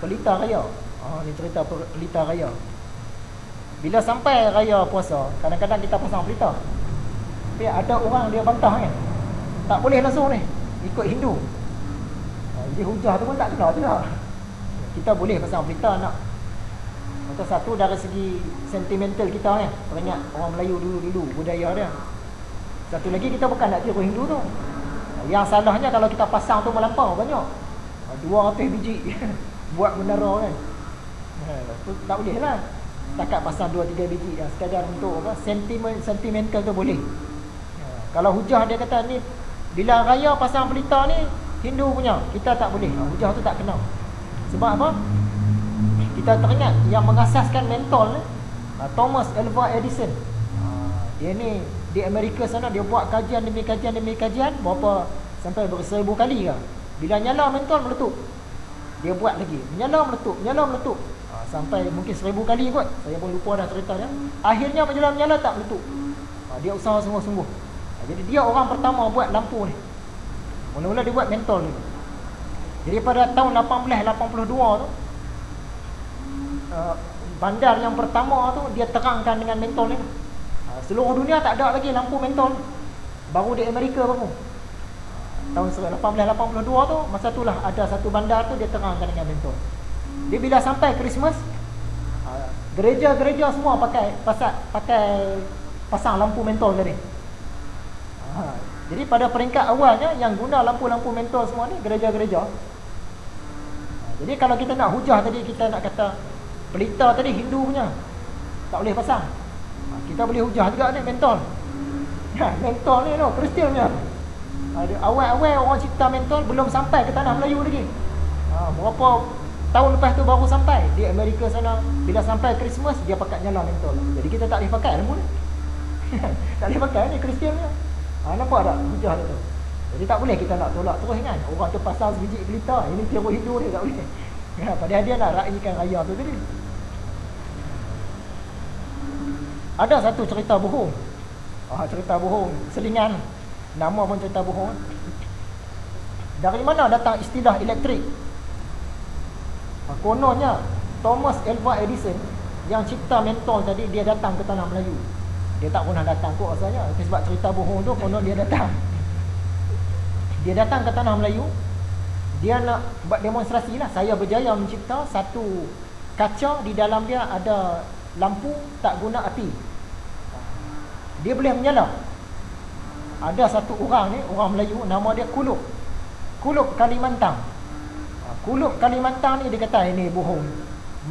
pelita raya. Ni cerita pelita raya. Bila sampai raya puasa, kadang-kadang kita pasang pelita. Tapi ada orang dia bantah kan, tak boleh langsung ni, ikut Hindu. Jadi hujah tu pun tak kena tidak. Kita boleh pasang pelita nak. Atau satu dari segi sentimental kita kan, teringat orang Melayu dulu-dulu, budaya dia. Satu lagi kita bukan nak tiru Hindu tu. Yang salahnya kalau kita pasang tu melampau banyak, 200 biji buat menara kan. Tu tak boleh lah. Setakat pasang 2-3 biji lah, sekadar untuk apa, sentimental tu boleh. Kalau hujah dia kata ni bila raya pasang pelita ni Hindu punya, kita tak boleh. Hujah tu tak kena. Sebab apa? Kita teringat yang mengasaskan mentol ni, Thomas Alva Edison. Dia ni di Amerika sana, dia buat kajian demi kajian demi kajian, berapa sampai berseribu kali ke. Bila nyala mentol meletup, dia buat lagi, menyala meletup, sampai mungkin 1000 kali kot. Saya pun lupa dah cerita dia. Akhirnya menyala tak meletup. Dia usaha sungguh-sungguh. Jadi dia orang pertama buat lampu ni. Mula-mula dia buat mentol ni. Jadi pada tahun 1882 tu, bandar yang pertama tu dia terangkan dengan mentol ni. Seluruh dunia tak ada lagi lampu mentol. Baru di Amerika baru. Tahun 1882 tu, masa itulah ada satu bandar tu dia terangkan dengan mentol. Dia bila sampai Christmas, gereja-gereja semua pakai pasang lampu mentol tadi. Jadi pada peringkat awalnya yang guna lampu-lampu mentol semua ni gereja-gereja. Jadi kalau kita nak hujah tadi, kita nak kata pelita tadi Hindu punya, tak boleh pasang. Kita boleh hujah juga ni mentol. Mentol ni Kristian punya. Awal-awal orang cipta mentol belum sampai ke tanah Melayu lagi. Berapa tahun lepas tu baru sampai di Amerika sana. Bila sampai Christmas dia pakai nyala mentol. Jadi kita tak boleh pakai lampu ni. Tak boleh pakai ni Kristian punya. Nampak tak hujah tu? Jadi tak boleh kita nak tolak terus kan. Orang tu pasang sebiji pelita, ini tiru Hindu dia, tak boleh. Padahal dia nak raikan raya tu tadi. Ada satu cerita bohong. Cerita bohong, selingan. Nama pun cerita bohong. Dari mana datang istilah elektrik? Kononnya Thomas Alva Edison yang cipta mentol tadi, dia datang ke tanah Melayu. Dia tak pernah datang kot asalnya. Sebab cerita bohong tu, konon dia datang. Dia datang ke tanah Melayu. Dia nak buat demonstrasi lah. Saya berjaya mencipta satu kaca, di dalam dia ada lampu tak guna api. Dia boleh menyala. Ada satu orang ni, orang Melayu, nama dia Kulub Kalimantan. Kulub Kalimantan ni dia kata ini bohong.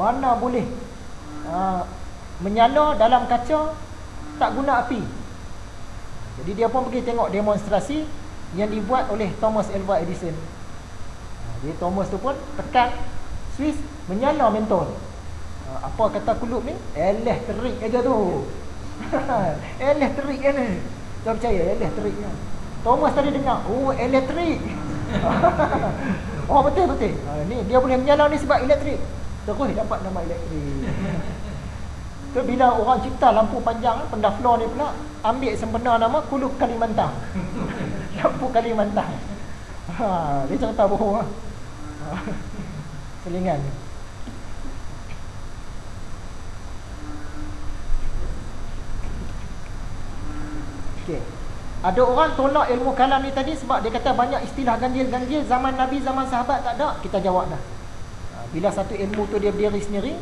Mana boleh menyala dalam kaca tak guna api. Jadi dia pun pergi tengok demonstrasi yang dibuat oleh Thomas Alva Edison. Jadi Thomas tu pun tekan Swiss, menyala mentol. Apa kata Kulub ni? Elektrik aja tu. Elektrik kan ni. Tak percaya elektrik kan. Thomas tadi dengar, oh elektrik. Oh betul. Ni dia boleh menyala ni sebab elektrik. Terus dapat nama elektrik. Tu bila orang cipta lampu panjang, pendaftar ni pula ambil sempena nama Kulub Kalimantan. Lampu Kalimantan. Dia cerita bohong lah. Selingan. Okey. Ada orang tolak ilmu kalam ni tadi sebab dia kata banyak istilah ganjil-ganjil, zaman Nabi, zaman sahabat tak ada. Kita jawab dah. Bila satu ilmu tu dia berdiri sendiri,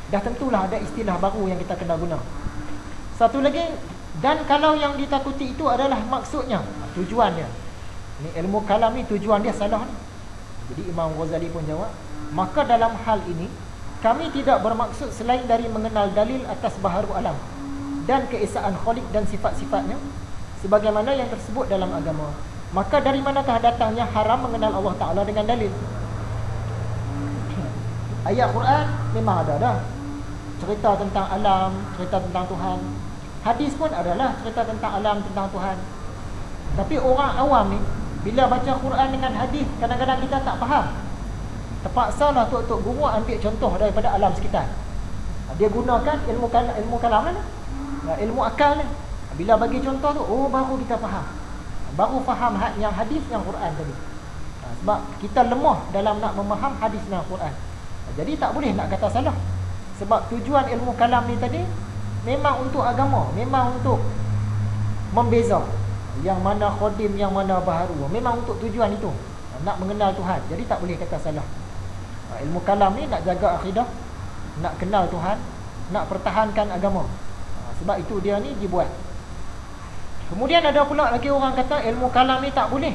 dah tentulah ada istilah baru yang kita kena guna. Satu lagi, dan kalau yang ditakuti itu adalah maksudnya, tujuannya. Ni ilmu kalam ni tujuan dia salah ni. Jadi Imam Ghazali pun jawab, maka dalam hal ini kami tidak bermaksud selain dari mengenal dalil atas baharu alam dan keesaan Khaliq dan sifat-sifatnya sebagaimana yang tersebut dalam agama. Maka dari manakah datangnya haram mengenal Allah Ta'ala dengan dalil? Ayat Quran memang ada dah, cerita tentang alam, cerita tentang Tuhan. Hadis pun adalah cerita tentang alam, tentang Tuhan. Tapi orang awam ni bila baca Quran dengan hadis, kadang-kadang kita tak faham. Terpaksalah tok-tok guru ambil contoh daripada alam sekitar. Dia gunakan ilmu kalam ni, ilmu akal ni. Bila bagi contoh tu, oh baru kita faham. Baru faham yang hadis, yang Quran tadi. Sebab kita lemah dalam nak memaham hadis dan Quran. Jadi tak boleh nak kata salah. Sebab tujuan ilmu kalam ni tadi memang untuk agama, memang untuk membeza yang mana khadim, yang mana baharu. Memang untuk tujuan itu, nak mengenal Tuhan. Jadi tak boleh kata salah. Ilmu kalam ni nak jaga akidah, nak kenal Tuhan, nak pertahankan agama. Sebab itu dia ni dibuat. Kemudian ada pula lagi orang kata ilmu kalam ni tak boleh,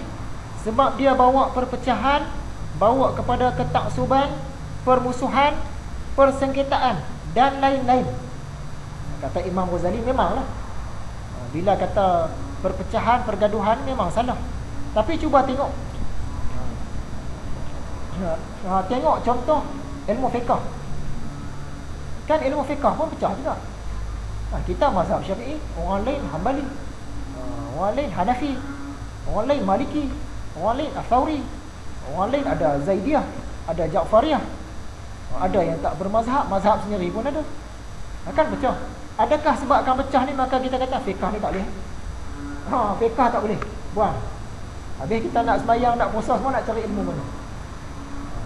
sebab dia bawa perpecahan, bawa kepada ketaksuban, permusuhan, persengketaan dan lain-lain. Kata Imam Ghazali, memanglah bila kata perpecahan, pergaduhan memang salah. Tapi cuba tengok, tengok contoh ilmu fiqh. Kan ilmu fiqh pun pecah juga. Kita mazhab Syafi'i, orang lain Hambali, orang lain Hanafi, orang lain Maliki, orang lain Athawri, orang lain ada Zaidiyah, ada Ja'fariyah, ada yang tak bermazhab, mazhab sendiri pun ada. Akan pecah. Adakah sebab akan pecah ni maka kita kata fiqh ni tak boleh? Fiqh tak boleh, buang. Habis kita nak sembahyang, nak puasa semua, nak cari ilmu mana?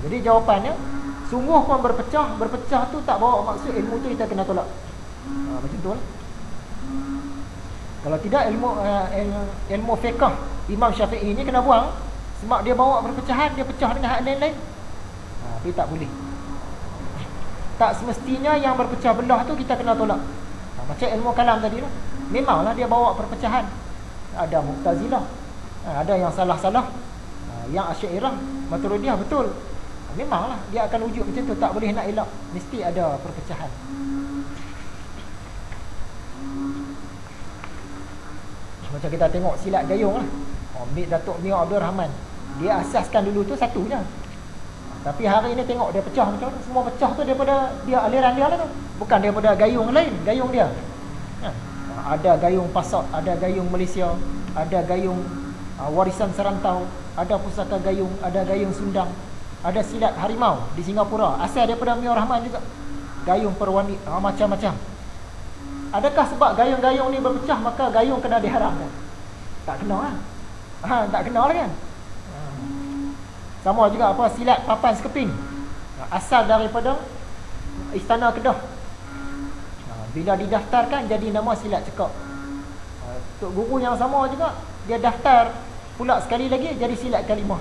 Jadi jawapannya, sungguh pun berpecah. Berpecah tu tak bawa maksud ilmu tu kita kena tolak. Macam tu lah. Kalau tidak ilmu fiqh Imam Syafi'i ni kena buang, sebab dia bawa perpecahan, dia pecah dengan hak lain-lain. Tapi tak boleh. Tak semestinya yang berpecah belah tu kita kena tolak. Macam ilmu kalam tadi tu, memanglah dia bawa perpecahan. Ada Mu'tazilah, ada yang salah-salah, yang Asy'ariyah, Maturidiyah, betul. Memanglah dia akan wujud macam tu, tak boleh nak elak, mesti ada perpecahan. Macam kita tengok silat gayung lah. Datuk Mio Abdul Rahman, dia asaskan dulu tu satu je. Tapi hari ni tengok dia pecah macam mana. Semua pecah tu daripada dia, aliran dia lah tu. Bukan daripada gayung lain, gayung dia. Ada gayung Pasak, ada gayung Malaysia, ada gayung warisan serantau, ada pusaka gayung, ada gayung Sundang, ada silat harimau di Singapura, asal daripada Mio Rahman juga. Gayung perwani, macam-macam. Adakah sebab gayung-gayung ni berpecah maka gayung kena diharamkan? Tak kena lah. Tak kena lah kan. Sama juga apa silat papan sekeping, asal daripada Istana Kedah. Bila didaftarkan jadi nama silat cekak. Tok guru yang sama juga, dia daftar pula sekali lagi jadi silat kalimah.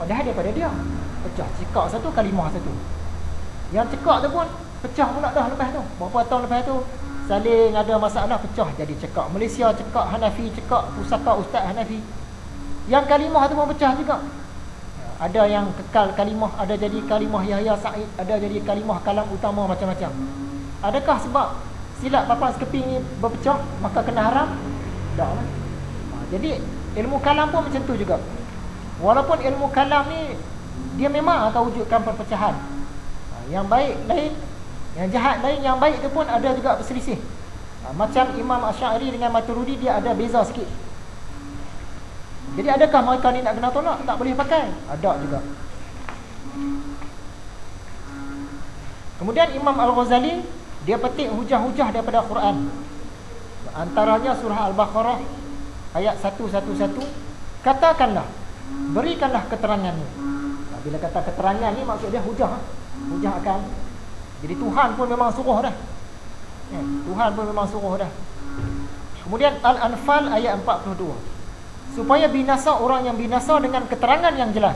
Padahal daripada dia pecah, cekak satu, kalimah satu. Yang cekak tu pun pecah pula dah lepas tu. Berapa tahun lepas tu saling ada masalah, pecah jadi cekak Malaysia, cekak Hanafi, cekak pusaka Ustaz Hanafi. Yang kalimah tu pun pecah juga. Ada yang kekal kalimah, ada jadi kalimah Yahya Sa'id, ada jadi kalimah kalam utama, macam-macam. Adakah sebab silat papan sekeping ni berpecah maka kena haram? Tak lah. Jadi ilmu kalam pun macam tu juga. Walaupun ilmu kalam ni dia memang akan wujudkan perpecahan. Yang baik lain, yang jahat lain, yang baik tu pun ada juga berselisih. Macam Imam Asy'ari dengan Maturidi, dia ada beza sikit. Jadi adakah mereka ni nak kena tolak? Tak boleh pakai? Ada juga. Kemudian Imam Al-Ghazali, dia petik hujah-hujah daripada Quran. Antaranya surah Al-Baqarah ayat 111. Katakanlah, berikanlah keteranganmu. Bila kata keterangan ni maksud dia hujah. Hujah akan. Jadi Tuhan pun memang suruh dah. Tuhan pun memang suruh dah. Kemudian Al-Anfal ayat 42. Supaya binasa orang yang binasa dengan keterangan yang jelas,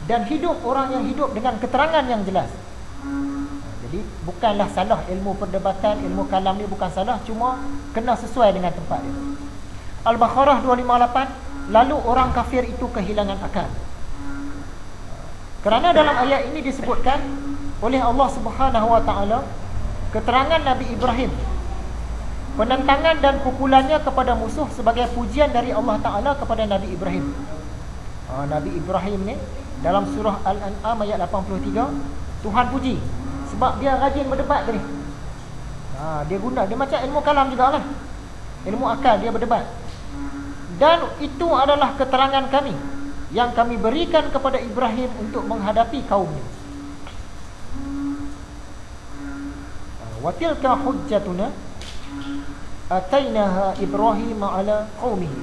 dan hidup orang yang hidup dengan keterangan yang jelas. Jadi bukanlah salah ilmu perdebatan, ilmu kalam ni bukan salah, cuma kena sesuai dengan tempat dia. Al-Baqarah 258. Lalu orang kafir itu kehilangan akal. Kerana dalam ayat ini disebutkan oleh Allah Subhanahu Wa Taala keterangan Nabi Ibrahim, penentangan dan pukulannya kepada musuh sebagai pujian dari Allah Ta'ala kepada Nabi Ibrahim. Nabi Ibrahim ni dalam surah Al-An'am ayat 83, Tuhan puji sebab dia rajin berdebat tadi. Dia guna, dia macam ilmu kalam jugalah, ilmu akal, dia berdebat. Dan itu adalah keterangan kami yang kami berikan kepada Ibrahim untuk menghadapi kaumnya. Wa tilka hujjatuna atainaha Ibrahim ala qaumihi.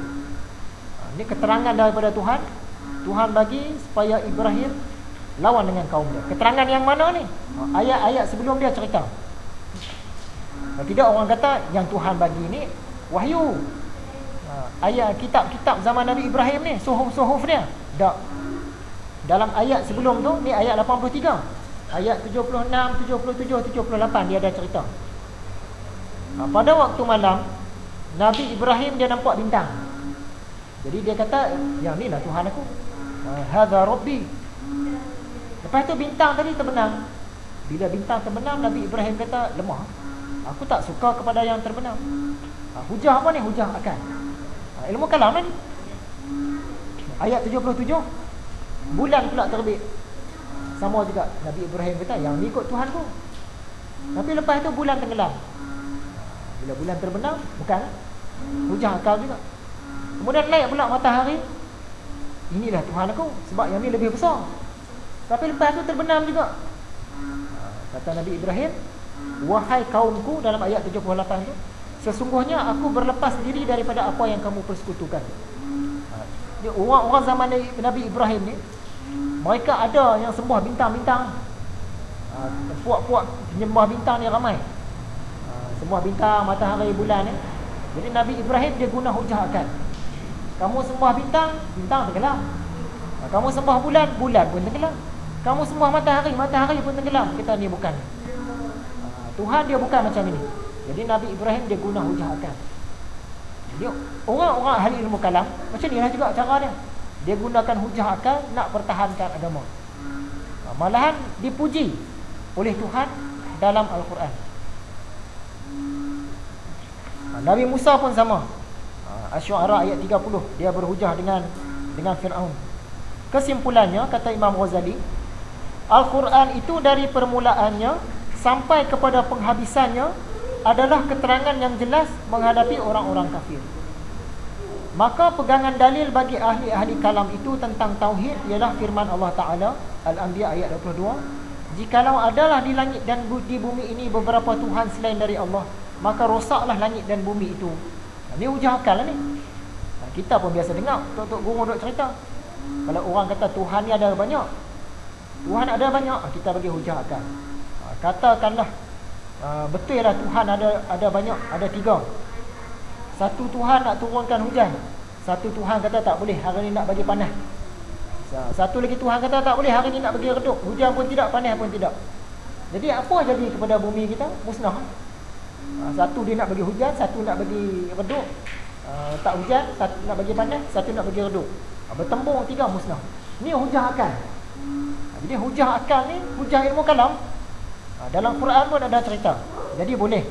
Ini keterangan daripada Tuhan. Tuhan bagi supaya Ibrahim lawan dengan kaum dia. Keterangan yang mana ni? Ayat-ayat sebelum dia cerita. Kalau tidak orang kata yang Tuhan bagi ni wahyu. Ayat kitab-kitab zaman Nabi Ibrahim ni, suhuf-suhuf dia. Tak. Dalam ayat sebelum tu, ni ayat 83. Ayat 76, 77, 78 dia ada cerita. Pada waktu malam, Nabi Ibrahim dia nampak bintang. Jadi dia kata, yang ni lah Tuhan aku. Hadza Rabbi. Lepas tu bintang tadi terbenam. Bila bintang terbenam, Nabi Ibrahim kata, lemah. Aku tak suka kepada yang terbenam. Hujah apa ni? Hujah akal. Ilmu kalam ni. Ayat 77, bulan pula terbit. Sama juga Nabi Ibrahim kata, yang ni ikut Tuhanku. Tapi lepas tu bulan tenggelam. Bila bulan terbenam, bukan hujah akal juga. Kemudian naik pula matahari. Inilah Tuhan aku, sebab yang ni lebih besar. Tapi lepas tu terbenam juga. Kata Nabi Ibrahim, wahai kaumku, dalam ayat 78 tu, sesungguhnya aku berlepas diri daripada apa yang kamu persekutukan. Orang-orang zaman Nabi Ibrahim ni, mereka ada yang sembah bintang-bintang. Puak-puak penyembah bintang ni ramai. Sembah bintang, matahari, bulan ni. Jadi Nabi Ibrahim dia guna hujah akal. Kamu sembah bintang, bintang tenggelam. Kamu sembah bulan, bulan pun tenggelam. Kamu sembah matahari, matahari pun tenggelam. Kita ni bukan. Tuhan dia bukan macam ini. Jadi Nabi Ibrahim dia guna hujah akal. Jadi orang-orang ahli ilmu kalam macam inilah juga cara dia. Dia gunakan hujah akal nak pertahankan agama. Malahan dipuji oleh Tuhan dalam Al-Quran. Nabi Musa pun sama. Asy-Syu'ara ayat 30, dia berhujah dengan Firaun. Kesimpulannya, kata Imam Ghazali, Al-Quran itu dari permulaannya sampai kepada penghabisannya adalah keterangan yang jelas menghadapi orang-orang kafir. Maka pegangan dalil bagi ahli-ahli kalam itu tentang tauhid ialah firman Allah Ta'ala, Al-Anbiya ayat 22, jikalau adalah di langit dan di bumi ini beberapa Tuhan selain dari Allah, maka rosaklah langit dan bumi itu. Ini hujah akal lah ni. Kita pun biasa dengar tok-tok guru duk cerita. Kalau orang kata Tuhan ni ada banyak, Tuhan ada banyak, kita bagi hujah akal. Katakanlah betul lah Tuhan ada banyak, ada 3. Satu Tuhan nak turunkan hujan, satu Tuhan kata tak boleh, hari ni nak bagi panas. Satu lagi Tuhan kata tak boleh, hari ni nak bagi redup, hujan pun tidak, panas pun tidak. Jadi apa jadi kepada bumi kita? Musnah. Satu dia nak bagi hujan, satu nak bagi redup. Tak hujan, satu nak bagi panas, satu nak bagi redup. Bertembung 3, musnah. Ni hujah akal. Jadi hujah akal ni hujah ilmu kalam. Dalam Quran pun ada cerita. Jadi boleh